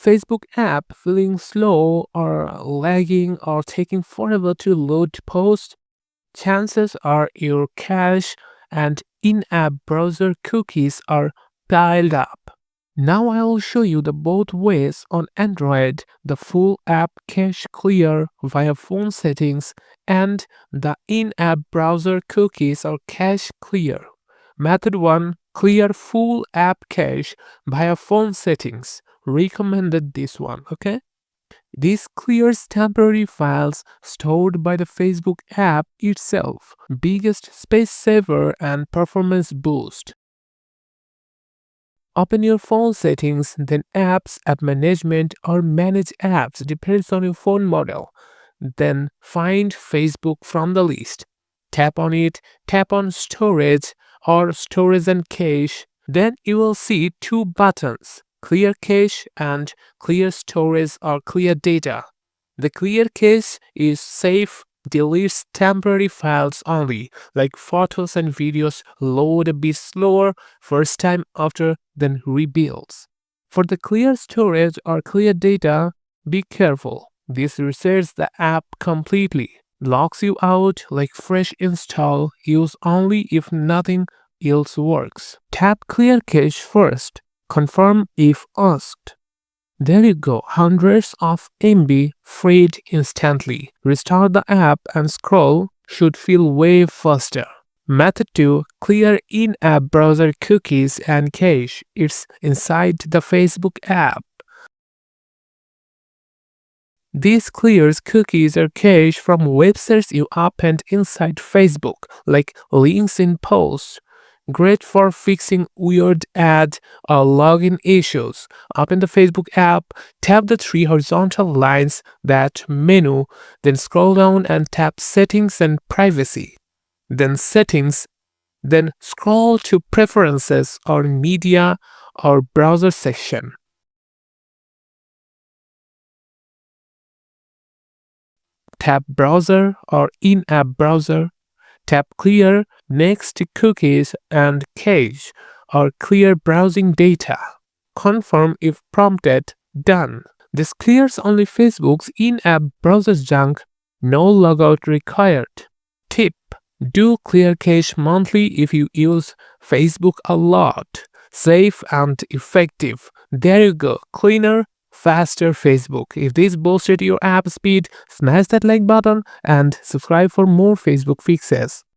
Facebook app feeling slow or lagging or taking forever to load posts, chances are your cache and in-app browser cookies are piled up. Now I will show you the both ways on Android, the full app cache clear via phone settings and the in-app browser cookies or cache clear. Method 1, clear full app cache via phone settings. Recommended this one, okay? This clears temporary files stored by the Facebook app itself. Biggest space saver and performance boost. Open your phone settings, then apps, app management or manage apps depends on your phone model. Then find Facebook from the list. Tap on it, tap on storage or storage and cache. Then you will see two buttons, clear cache and clear storage or clear data. The clear cache is safe, deletes temporary files only, like photos and videos load a bit slower first time after then rebuilds. For the clear storage or clear data, be careful. This resets the app completely, locks you out like fresh install, use only if nothing else works. Tap clear cache first, confirm if asked. There you go, hundreds of MB freed instantly. Restart the app and scroll should feel way faster. Method 2, clear in-app browser cookies and cache. It's inside the Facebook app. This clears cookies or cache from websites you opened inside Facebook, like links in posts. Great for fixing weird ad or login issues. Open the Facebook app, tap the three horizontal lines, that menu, then scroll down and tap Settings and Privacy. Then Settings, then scroll to Preferences or Media or Browser section. Tap Browser or In-App Browser. Tap Clear next to Cookies and Cache or Clear Browsing Data. Confirm if prompted. Done. This clears only Facebook's in-app browser junk. No logout required. Tip: do clear cache monthly if you use Facebook a lot. Safe and effective. There you go. Cleaner, faster Facebook. If this boosted your app speed, smash that like button and subscribe for more Facebook fixes.